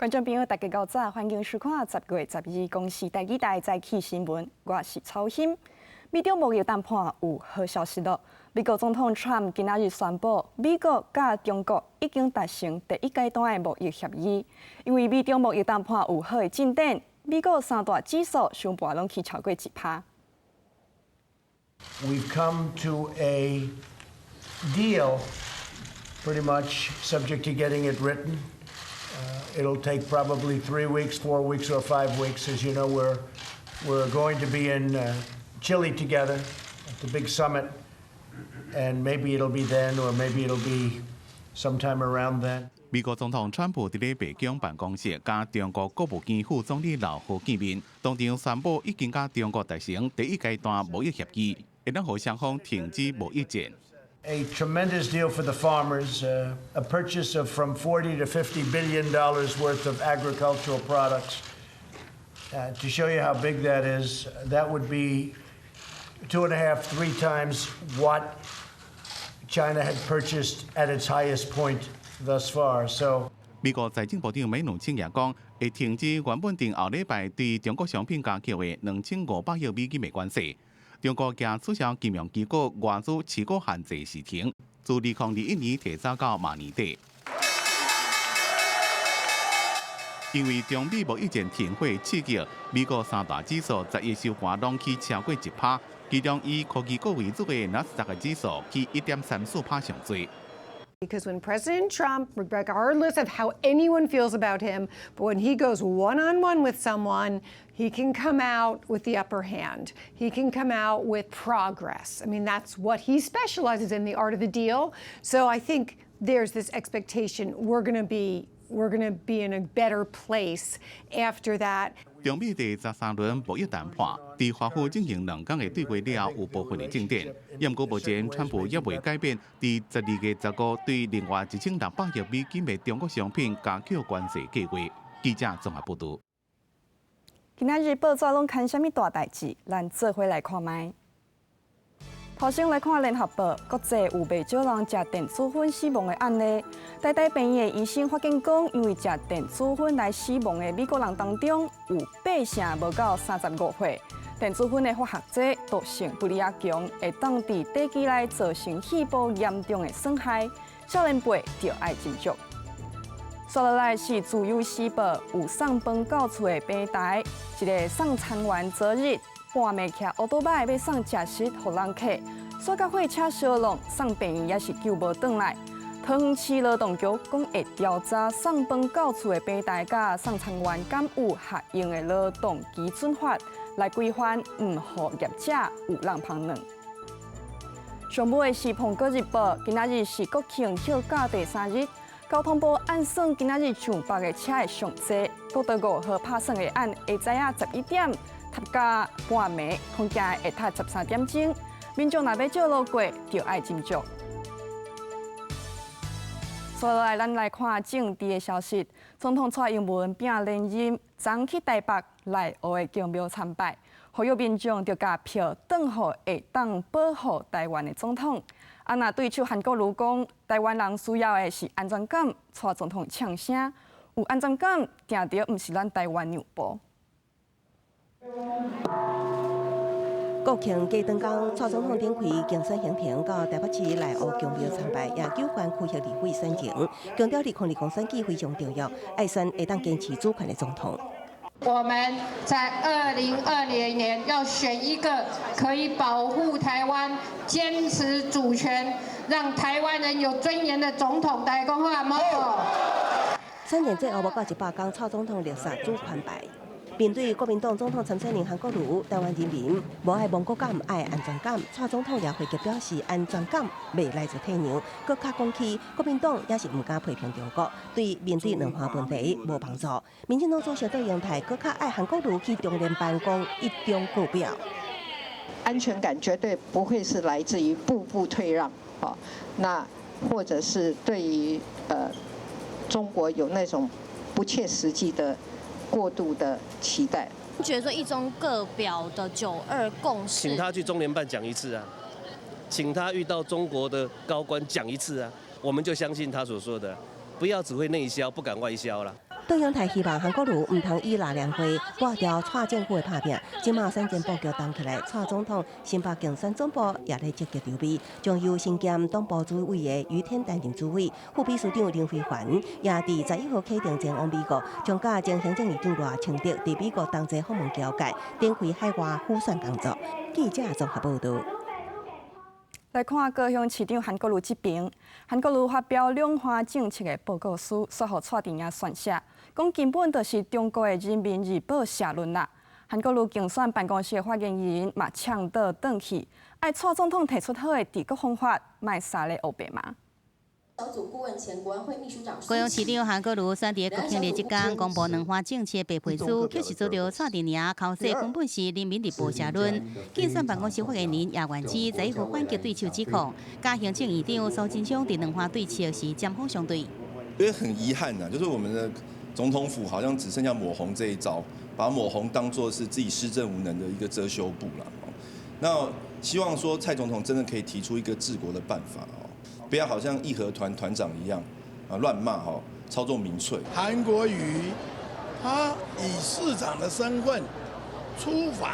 观众朋友，大家早早，欢迎收看10月12日公视第2台早起新闻，我是曹欣。美中贸易谈判有好消息了。美国总统 Trump 今仔日宣布，美国甲中国已经达成第1阶段的贸易协议。因为美中贸易谈判有好的进展，美国3大指数上半拢去超过1%。We've come to a deal, pretty much subject to getting it written. It'll take probably 3 weeks, 4 weeks, or 5 weeks. As you know, we're going to be in Chile together at the big summit, and maybe it'll be then, or maybe it'll be sometime around then. 美国总统川普伫咧白宫办公室，甲中国国务院副总理老虎见面，当场宣布已经甲中国达成第1阶段贸易协议，会当互双方停止贸易战。 A tremendous deal for the farmers, a purchase of from $40 to $50 billion worth of agricultural products. To show you how big that is, that would be 2.5, 3 times what China had purchased at its highest point thus far. So. 美国财政部长梅努钦也讲，会停止原本定后礼拜对中国商品加扣的2500亿美金的关税。 中国惊取消金融机构外资持股限制时停，自2021年提早到明年底。因为中美贸易战停火刺激，美国3大指数10月收盘拢去超过1%，其中以科技股为主的纳斯达克指数去1.34%上最。 Because when President Trump, regardless of how anyone feels about him, but when he goes one-on-one with someone, he can come out with the upper hand. He can come out with progress. I mean, that's what he specializes in, the art of the deal. So I think there's this expectation we're going to be in a better place after that. 中美第13轮贸易谈判，伫华府进行2天的对话了，有部分的进展。不过目前，川普也未改变伫12月15对另外1600亿美金的中国商品加扣关税计划。记者综合报道。今仔日报纸拢看什么大代志？咱做伙来看卖。头先来看联合报，国际有未少人食电子烟死亡的案例。台大病院的医生发现讲，因为食电子烟来死亡的美国人当中，有8成无到35岁。电子烟的化学剂毒性不利亚强，会当伫短期内造成细胞严重的损害，少年辈就要斟酌。刷落来是自由时报有送饭到厝的平台，一个送餐员昨日。 半暝骑乌托邦要送食食互人客，刷到火车烧弄，送病院也是救无转来。桃园市劳动局讲会调查送饭到厝的平台甲送餐员敢有合用的劳动基准法来规范，唔互业者有人旁软。上尾的是《苹果日报》，今仔日是国庆休假第3日，交通部按算今仔日上北的车会上济，国道5号拍算的按下早11点。 搭到半暝，空间会达13点钟。民众若要借路过，就要斟酌。接下来，咱来看政治的消息。总统蔡英文并连任，昨去台北内湖的公庙参拜，呼吁民众着甲票转互会当保护台湾的总统。若对手韩国瑜讲，台湾人需要的是安全感，蔡总统呛声：有安全感，定着毋是咱台湾让步。 国庆加长工，蔡总统展开竞选行程到台北市内湖公庙参拜，也有关区协议会选情，强调2020选举非常重要，爱选会当坚持主权的总统。我们在2020年要选一个可以保护台湾、坚持主权、让台湾人有尊严的总统。大家讲好吗？3年最后无到100天，蔡总统落实主权牌。 面对国民党总统参选人韩国瑜，台湾人民无爱亡国感，爱安全感。蔡总统也回击表示，安全感未来自退让，搁较讲起国民党也是唔敢批评中国，对面对两岸问题无帮助。民进党主席邓英泰搁较爱韩国瑜去中联办讲一中各表。安全感绝对不会是来自于步步退让，好，那或者是对于中国有那种不切实际的。 过度的期待，觉得说一中各表的9·2共识，请他去中联办讲一次啊，请他遇到中国的高官讲一次啊，我们就相信他所说的，不要只会内销，不敢外销了。杜永泰希望韩国瑜唔通以拉两会挂掉蔡政府的拍拼，即马三件布局动起来，蔡总统新北竞选总部也在积极筹备，将由新兼党部主委的于天担任主委，副秘书长林飞环也伫11号启程前往美国，将甲前行政院长赖清德伫美国同齐访问交界，展开海外辅选工作。记者综合报道。来看高雄市长韩国瑜这边，韩国瑜发表两岸政策的报告书，说互蔡定雅撰写，讲根本就是中国的人民日报社论啦。韩国瑜竞选办公室的发言人嘛呛倒转去，爱蔡总统提出好的治国方法，卖撒咧黑白嘛。小组顾问前国安会秘书长高雄市长韩国瑜选伫国庆日即天公布两岸政策白皮书，却是遭到蔡定雅口说根本是人民日报社论。竞选办公室发言人叶元之11号反击对手指控，加行政院长苏贞昌伫两岸对策时针锋相对。因为很遗憾呐，就是我们的总统府好像只剩下抹红这一招，把抹红当作是自己施政无能的一个遮羞布了。那希望说蔡总统真的可以提出一个治国的办法哦。不要好像义和团团长一样乱骂操纵民粹。韩国瑜他以市长的身份出访，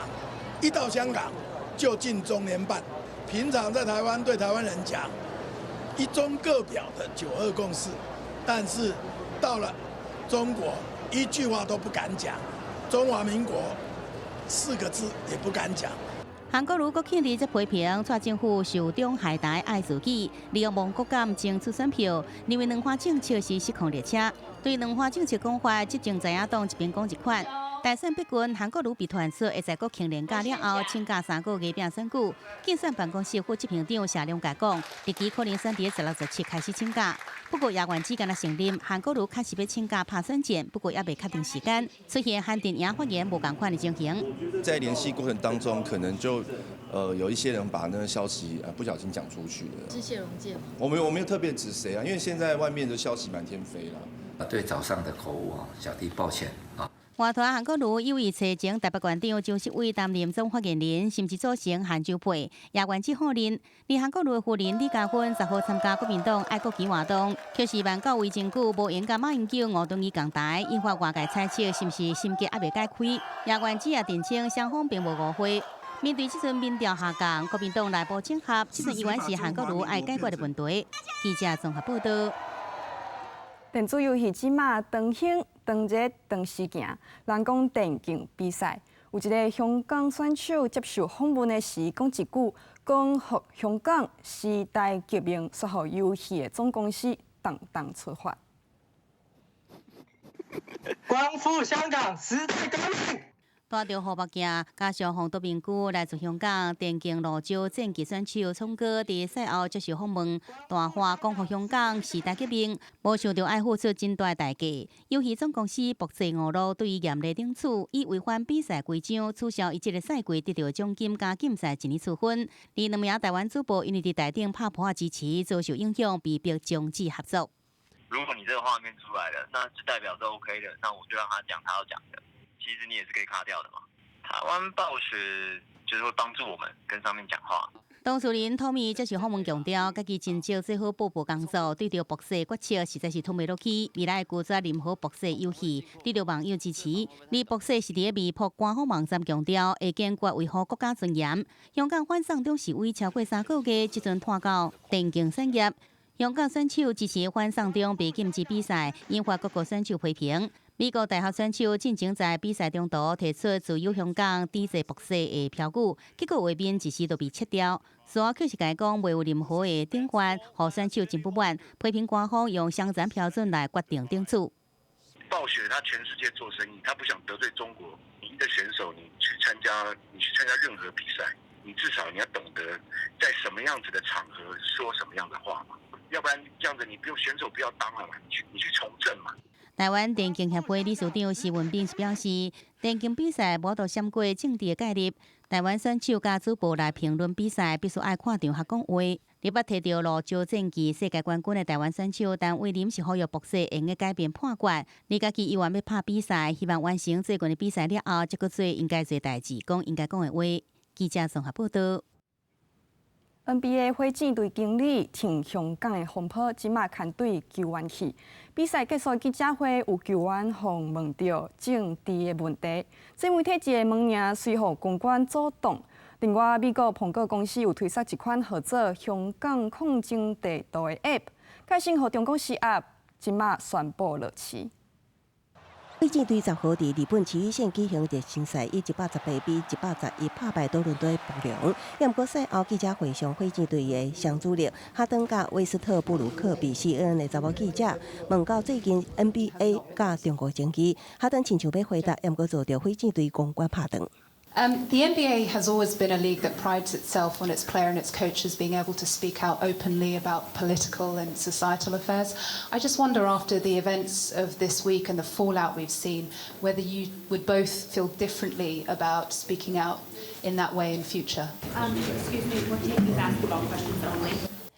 一到香港就进中联办。平常在台湾对台湾人讲一中各表的9·2共识，但是到了中国一句话都不敢讲，中华民国4个字也不敢讲。韩国瑜国庆日则批评蔡政府受中海台爱自己，利用亡国感争取选票，认为两岸政策是失控列车。对两岸政策讲法，执政在野党一边讲一款。大选逼近，韩国瑜被传出会在国庆连假了后请假3个月拼选举。竞选办公室副执行长谢良甲讲，日期可能选伫16、17开始请假。不过叶元之敢若承认，韩国瑜确实要请假拍选战，不过也未确定时间。出现韩定雅发言无同款的情形。在联系过程当中，可能就有一些人把那个消息不小心讲出去了。是谢龙介吗？我没有特别指谁啊，因为现在外面的消息满天飞了。对早上的口误小弟抱歉啊。外团韩国瑜有意找前台北县长周锡伟担任总发言人，甚至组成韩州会，叶元之否认。而韩国瑜的夫人李嘉芬10号参加国民党爱国旗活动，却是万9位真久无闲甲马英九5顿仪共台，引发外界猜测是毋是心结还未解开。叶元之也澄清双方并无误会。面对这阵民调下降，国民党内部整合，这阵依然是韩国瑜爱解决的问题。记者综合报道。电子游戏即马长兴、长热、长时行，人讲电竞比赛。有一个香港选手接受访问的时讲一句，讲互香港时代革命，说互游戏的总公司当出发。光复香港，时代革命。带着号目镜，加上红多名句，来自香港电竞罗州战技选手聪哥伫赛后接受访问，大话讲互香港时代革命，无想到爱付出真大代价。游戏总公司博济5路对于严厉顶处，以违反比赛规章，取消伊这个赛季得到奖金加禁赛1年处分。而2名台湾主播因为伫台顶拍破支持，遭受影响，被迫终止合作。如果你这个画面出来了，那就代表是 OK 的，那我就让他讲他要讲的。其实你也是可以卡掉的嘛。台湾暴雪就是会帮助我们跟上面讲话。当事人托米接受访问强调，家己真少做好报告工作，对着博士决策实在是吞袂落去。未来拒绝任何博士游戏，得到网友支持。而博士是伫微博官方网站强调，会坚决维护国家尊严。香港反送中示威超过3个月，即阵拖到电竞产业。香港选手支持反送中被禁止比赛，引发各国选手批评。美国大学选手进前在比赛中途提出自由香港抵制博士的标语，结果画面一时都被撤掉。所却是讲袂有任何的顶冠，互选手真不满，批评官方用商战标准来决定顶处。暴雪他全世界做生意，他不想得罪中国。你一个选手，你去参加任何比赛，你至少你要懂得在什么样子的场合说什么样的话嘛，要不然这样子你不用选手不要当了嘛，你去从政嘛。台湾电竞协会理事长施文彬表示，电竞比赛无度闪过政治的介入，台湾选手加主播来评论比赛，必须爱看场合讲话。你捌摕到罗州战技世界冠军的台湾选手，但威廉是呼吁博士用个改变判决。你家己以为要拍比赛，希望完成最近的比赛了后，再搁做应该做代志，讲应该讲的话。记者综合报道。NBA 火箭队经理挺香港的风波，即马看对球员去。比赛结束记者会，有球员互问到政治的问题，这媒体一个问尔，随后公关阻挡。另外，美国苹果公司有推出一款号做香港抗争地图的 App， 改成互中国施压，即马宣布落市。火箭队10号伫日本埼玉县举行热身赛，以118比111打败多伦多的暴龙。不过赛后记者会上，火箭队的双主力哈登甲威斯特布鲁克被 CNN 的查某记者问到最近 NBA 甲中国争议，哈登亲像要回答，不过遭到火箭队公关拍断。The NBA has always been a league that prides itself on its player and its coaches being able to speak out openly about political and societal affairs. I just wonder, after the events of this week and the fallout we've seen, whether you would both feel differently about speaking out in that way in future. Excuse me, we're taking basketball questions only.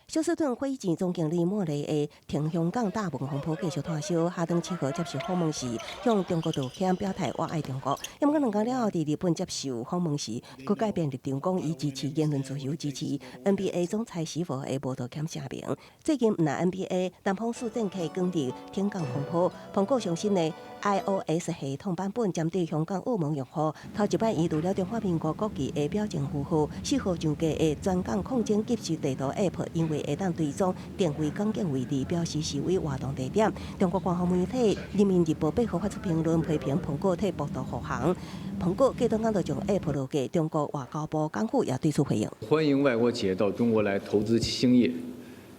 休斯顿火箭总经理莫雷的挺香港大文风波继续拖烧，哈登7号接受访问时向中国道歉，表态我爱中国。不过2天了后，伫日本接受访问时，佮改变立场，讲伊支持言论自由，支持 NBA 总裁是否会无道歉声明。最近唔但 NBA， 南方四政客讲到挺港风波，苹果上新的 iOS 系统版本针对香港澳门用户，头一摆移除了中华民国国旗的表情符号，4号上架的全港抗争即时地图 App， 因为会当追踪定位港境位置，表示示威活动地点。中国官方媒体《人民日报》8号发出评论批评苹果替报道护航。苹果隔顿就将 App 落架，中国外交部港府也对此回应。欢迎外国企业到中国来投资兴业，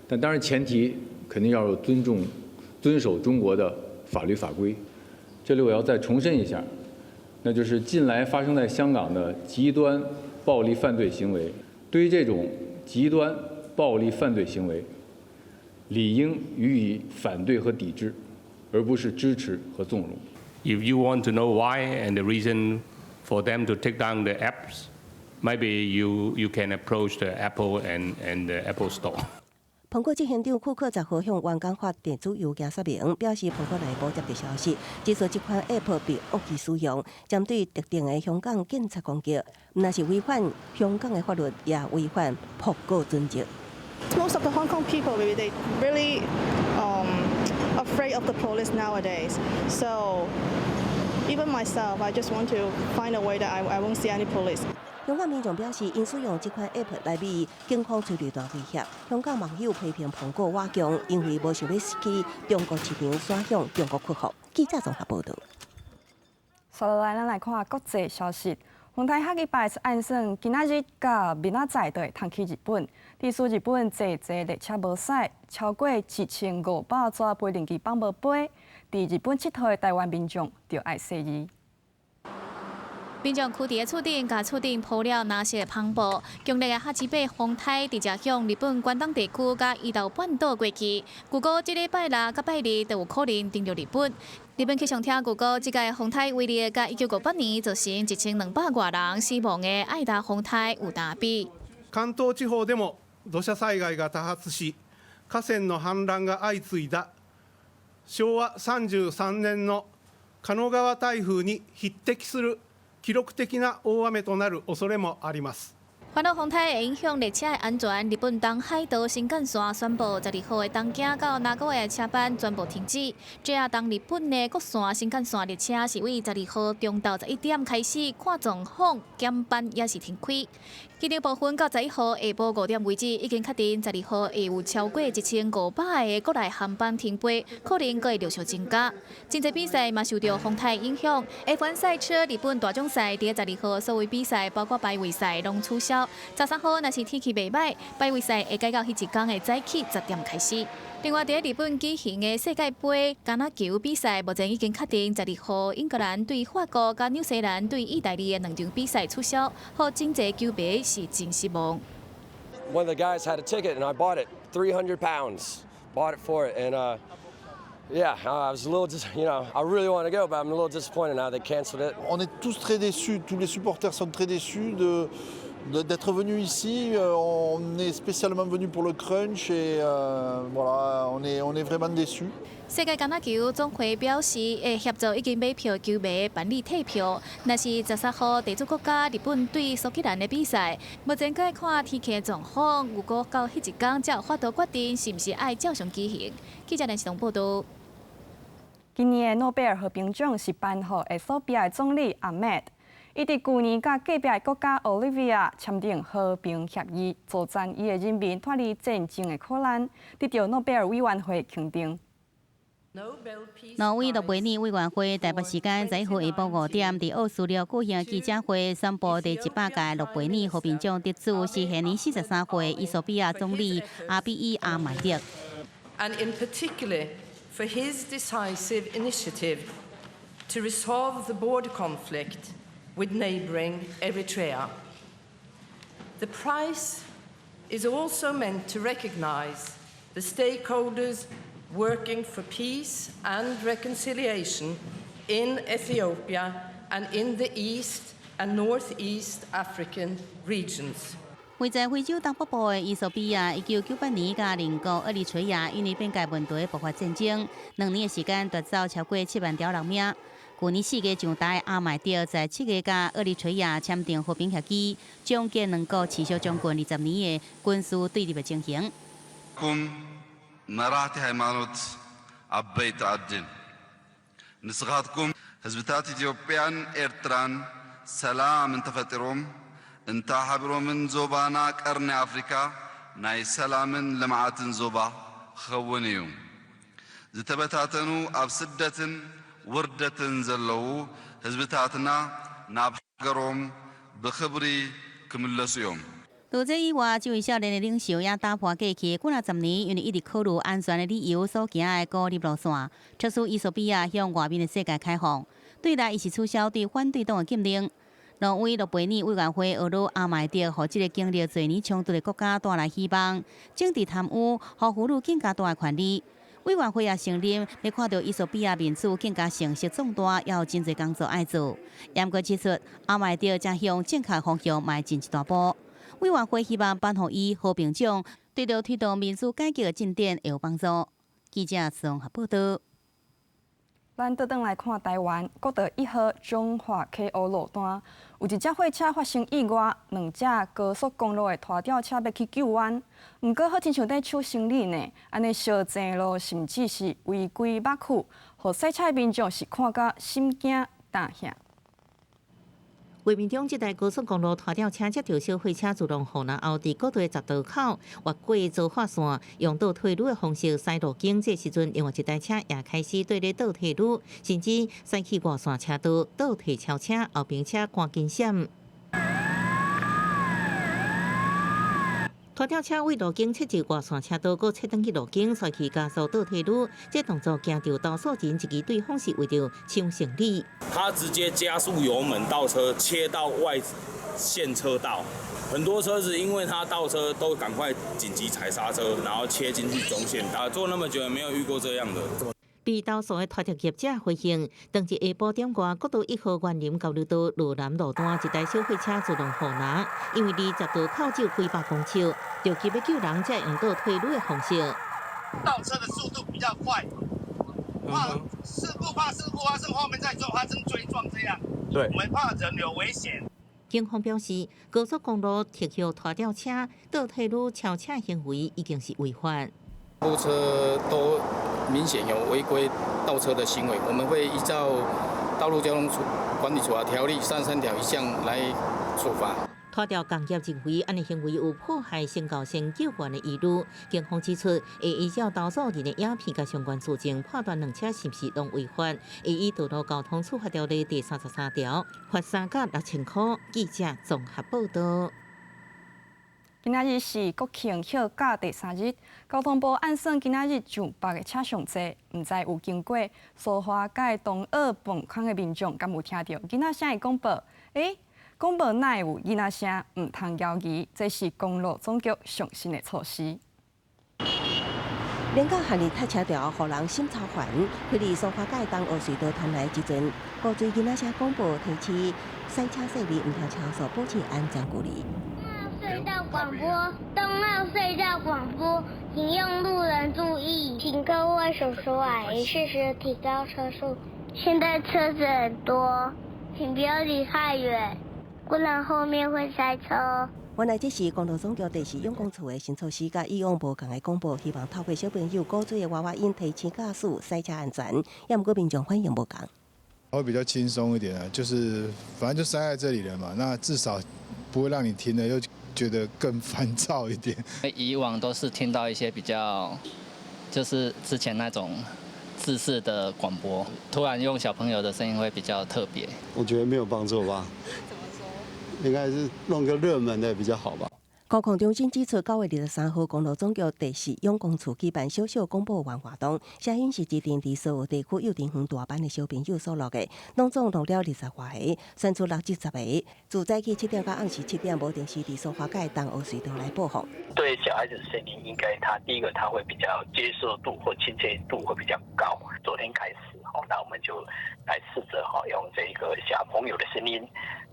但当然前提肯定要有遵守中国的法律法规。这里我要再重申一下，那就是近来发生在香港的极端暴力犯罪行为，对于这种极端暴力犯罪行为，理应予以反对和抵制，而不是支持和纵容。If you want to know why and the reason for them to take down the apps, maybe you can approach the Apple and the Apple Store. 苹果执行长库克10号向员工发电子邮件说明，表示苹果内部接到消息，指出这款 App 被恶意使用，针对特定的香港警察攻击，不但是违反香港的法律，也违反苹果准则。Most of the Hong Kong people, they really afraid of the police nowadays. So even myself, I just want to find a way that I won't see any police. 香港民众表示，因使用这款 App 来避警方处理大威胁。香港网友批评苹果瓦强，因为无想要失去中国市场，转向中国客户。记者综合报道。接下来，咱来看国际消息。红台下礼拜按算，今仔日甲明仔载都会通去日本。伫输日本坐列车无驶，超过1500座飞行机放无飞。伫日本佚佗的台湾民众就爱说伊。民众区伫厝顶，甲厝顶铺了蓝色篷布。强烈的下7风台直接向日本关东地区甲伊豆半岛过去。据估，这礼拜6甲拜2都有可能登陆日本。日本气象厅据估，这届风台威力甲1958年造成1200多人死亡的爱达风台有大比。関東地方でも土砂災害が多発し、河川の氾濫が相次いだ昭和33年の加野川台風に匹敵する記録的な大雨となる恐れもあります。烦恼风台会影响列车的安全，日本东海道新干线宣布12号的东京到名古屋的车班全部停止。JR东日本的国线新干线列车是为12号中昼11点开始看状况减班，也是停开。机场部分到11号下晡5点为止，已经确定12号会有超过1500个国内航班停飞，可能阁会陆续增加。真侪比赛嘛受到风台影响。F1 赛车日本大奖赛伫12号所有比赛，包括排位赛拢取消。13号若是天气袂歹，排位赛会改到迄一天的早起10点开始。另外，伫日本举行的世界杯橄榄球比赛，目前已经确定12号英格兰对法国、甲纽西兰对意大利的2场比赛取消，互真侪球迷是真失望。One of the guys had a ticket and I bought it, 300 pounds. Bought it for it and yeah, I was a little, I really want to go, but I'm a little disappointed now they canceled it. On est tous très déçus, tous les supporters sont très déçus d'être venus ici. On est spécialement venus pour le crunch et voilà, on est est vraiment déçus. 世界橄榄球总会表示，会协助已经买票球迷办理退票。若是13号地主国家日本对苏格兰的比赛，目前该看天气状况，如果到迄一天才有法度决定是毋是爱照常举行。记者林世彤报道。今年的诺贝尔和平奖是颁予埃塞俄比亚总理阿麦德。伊伫去年甲隔壁国家奥利维亚签订和平协议，助战伊的人民脱离战争的苦难，得到诺贝尔委员会肯定。挪威诺贝尔委员会台北时间在下晡5点，伫奥斯陆举行记者会，宣布第100届诺贝尔和平奖得主是现年43岁伊索比亚总理阿比伊阿迈德。And in particular for his decisive initiative to resolve the border conflict with neighbouring Eritrea. The prize is also meant to recognise the stakeholders working for peace and reconciliation in Ethiopia and in the East and Northeast African regions. 位在非洲东北部的伊索比亚，1998年甲邻国厄立垂亚因为边界问题爆发战争，2年的时间夺走超过7万条人命。去年4月上台，阿迈德在7月甲厄立垂亚签订和平协议，终结两国持续将近20年的军事对立的情形。መራሕቲ ሃይማኖት ዓበይቲ ዓድን ንስኻትኩም ህዝብታት ኢትዮጵያን ኤርትራን ሰላም እንተፈጢሮም እንተሓቢሮምን ዞባና ቀርኒ ኣፍሪካ ናይ ሰላምን ልምዓትን ዞባ ክኸውን እዩ ዝተበታተኑ ኣብ ስደትን ውርደትን ዘለዉ ህዝብታትና ናብ ሃገሮም ብክብሪ ክምለሱ እዮም除这以外，这位少年的领袖也打破过去几10年因为一直考虑安全的理由所行的孤立路线，促使伊索比亚向外面的世界开放。对内，伊是取消对反对党的禁令。挪威诺贝尔委员会俄罗阿迈德，互这个经历多年冲突的国家带来希望，政治贪污，互妇女更加大的权利。委员会也承认，要看到伊索比亚民主更加成熟壮大，也有真侪工作爱做。严格指出，阿迈德正向正确方向迈进一大步。委员会希望颁予伊和平奖，对着推动民主改革的进展会有帮助。记者综合报道。咱倒转来看台湾国道1号中华 KO 路段，有一只货车发生意外，2只高速公路的拖吊车要去救援，毋过好亲像在抢生理呢，安尼小正路甚至是违规挖区，互赛车民众是看甲心惊胆吓。画面中，这台高速公路拖吊车接到小货车自动护栏后，伫国道10道口越过造化线，用倒退路的方式驶路径。这时阵，另外一台车也开始对咧倒退路，甚至驶去外线车道倒退超车，后边车赶紧闪。拖吊车为路径切入外线车道，搁切转去路径，甩去加速倒退路。这动作惊到多数人，一支对方是为着抢胜利。他直接加速油门倒车，切到外线车道。很多车子因为他倒车都赶快紧急踩刹车，然后切进去中线。做那么久也没有遇过这样的。被投诉的拖吊业者回应，当日下晡点外，国道1号园林交流道路南路段一台小货车自动护栏，因为离10道口只有几百公尺，着急要救人，才用倒退路的方式。倒车的速度比较快，怕事故发生，后面再发生追撞这样。对，我们怕人有危险。警方表示，高速公路特许拖吊车倒退路超车行为已经是违法。路车都明显有违规倒车的行为，我们会依照道路交通管理处罚条例33条1项来处罚。拖吊工业认为，安尼行为有破坏先到先救援的疑虑。警方指出，会依照投诉人的影片甲相关事情判断两车是不是拢违法，会以道路交通处罚条例第33条罚3甲6000块。记者综合报道。今仔日是国庆休假第3日，交通部按算今仔日上北的车上济，唔知有经过苏花界东澳崩坑的民众，敢有听到囡仔声的广播？广播哪会有囡仔声？唔通摇移，这是公路总局上新的措施。连到下日塞车条，互人心超烦。距离苏花界东澳隧道传来之阵，高追囡仔声广播提示赛车势力唔跳超速，保持安全距离。隧道广播，东澳隧道广播，请用路人注意，请各位怪叔叔阿姨适时提高车速。现在车子很多，请不要离太远，不然后面会塞车。原来这是公路总局第4用工处的新措施，甲以往无同的公布，希望透过小朋友鼓吹的娃娃音，提升驾驶赛车安全。也不过民众反应无同。会比较轻松一点啊，就是反正就塞在这里了嘛，那至少不会让你听了又觉得更烦躁一点。以往都是听到一些比较，就是之前那种制式的广播，突然用小朋友的声音会比较特别。我觉得没有帮助吧。应该是弄个热门的比较好吧。高控中心指出，9月23号，公路总局第4用工处举办小小公布完活动，声音是指定伫所有地区幼稚园大班的小朋友所录的，拢总录了20多个，选出60个。自早起7点到暗时7点，无定时伫苏花街东湖水塘来播放。对小孩子的声音，应该第一个他会比较接受度或亲切度会比较高。昨天开始，那我们就来试着用这个小朋友的声音，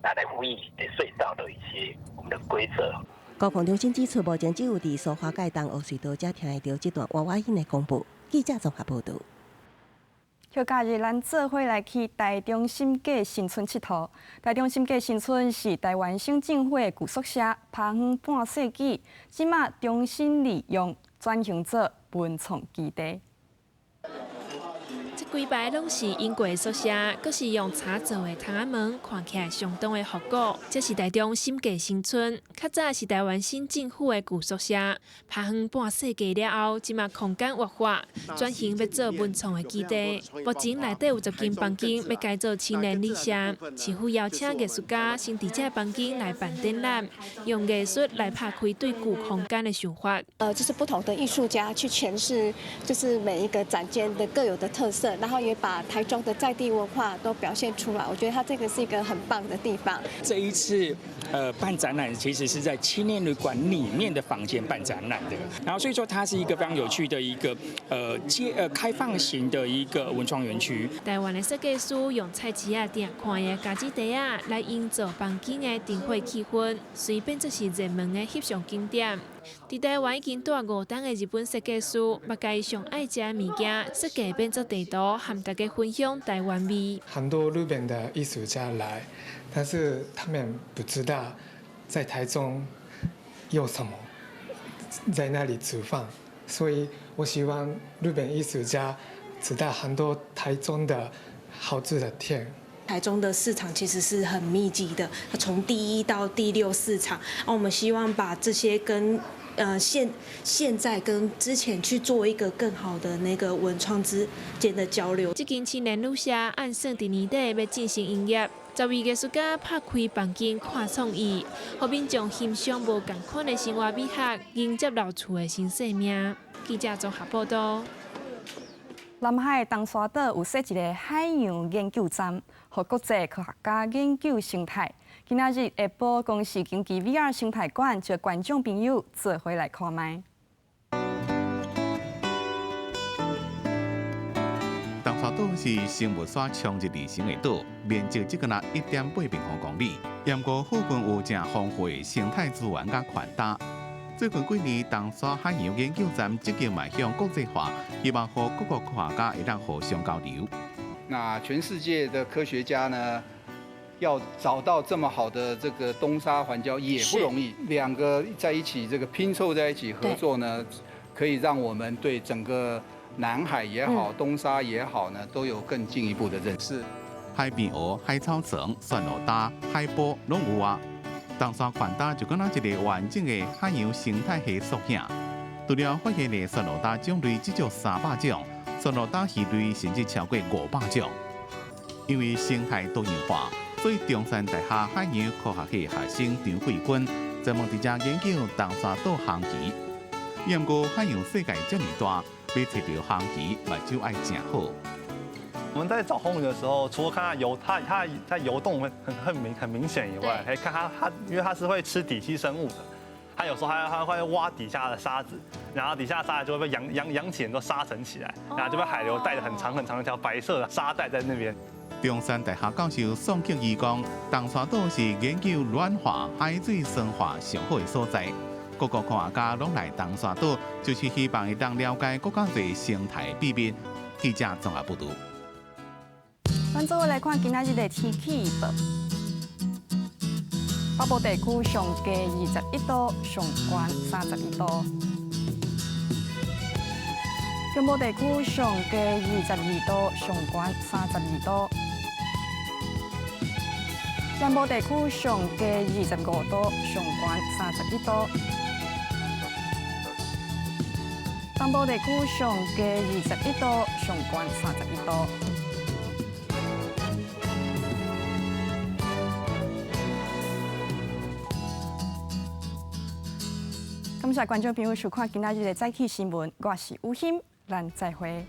来呼吁隧道的一些我们的规则。高控中心指出，目前只有伫苏花街东湖水道才听得到这段娃娃音的公布。记者综合报道。休假日，咱做伙来去台中心计新村佚佗。台中心计新村是台湾省政府的旧宿舍，爬远半世纪，即马重新利用，转型做文创基地。这几排拢是英国宿舍，阁是用茶做的窗仔门，看起来相当的复古。这是台中心计新村，较早是台湾省政府的旧宿舍，爬远半世纪了后，即马空间活化，转型要做文创的基地。目前内底有10间房间要改做青年旅舍，市府邀请艺术家先伫这房间来办展览，用艺术来拍开对旧空间的想法。就是不同的艺术家去诠释，就是每一个展间的各有的特色。然后也把台中的在地文化都表现出来，我觉得它这个是一个很棒的地方。这一次办展览，其实是在青年旅馆里面的房间办展览的，然后所以说它是一个非常有趣的一个开放型的一个文创园区。台湾的设计师用菜市仔店看的家己地啊来营造房间的灯会气氛，随便这是热门的翕相景点。伫台湾已经住5年的日本设计师，把家上爱食的物件设计变做地图，和大家分享台湾味。很多日本的艺术家来，但是他们不知道在台中有什么，在那里煮饭，所以我希望日本艺术家知道很多台中的好吃的店。台中的市场其实是很密集的，它从第1到第6市场，我们希望把这些跟现在跟之前去做一个更好的那个文创之间的交流。这间青年旅舍按算伫年底要进行营业，10位艺术家拍开房间看创意，互民众欣赏无同款的生活美学，迎接老厝的新生命。记者综合报道。南海东沙岛有设一个海洋研究站，予国际科学家研究生态。今仔日下晡，公司经济 VR 生态馆招观众朋友做伙来看卖。东沙岛是生物线冲日而成的岛，面积只有1.8平方公里，不过附近有正丰富的生态资源甲宽大。最近几年，东沙海洋研究站积极迈向国际化，希望和各国科学家会当互相交流。那全世界的科学家呢，要找到这么好的这个东沙环礁也不容易，两个在一起这个拼凑在一起合作呢，可以让我们对整个南海也好、东沙也好呢，都有更进一步的认识。海边鹅、海草层、酸路搭、海波拢有啊。东沙宽大就敢若一个完整的海洋生态系缩影。除了发现的酸路搭种类至少300种，酸路搭鱼类甚至超过500种。因为生态多元化，所以中山大学海洋科学系学生张慧君专门伫遮研究东沙岛航鱼。不过海洋世界这么大，要找到航鱼，目睭爱真好。我们在找红鱼的时候，除了看它在游动很明显以外，还看它，因为它是会吃底栖生物的，它有时候它会挖底下的沙子，然后底下的沙子就会被扬起很多沙尘起来，然后就被海流带着很长一条白色的沙带在那边。中山大学教授宋吉义讲，东沙岛是研究软化海水酸化上好的所在。各个科学家拢来东沙岛，就是希望会当了解更加侪生态秘密。记者综合报道。咱做伙来看今仔日的天气预报。北部地区上低21度，上悬31度；中部地区上低22度，上悬32度；南部地区上低25度，上悬31度；东部地区上低21度，上悬31度。感谢观众朋友收看今仔日的早起新闻，我是吴昕，咱再会。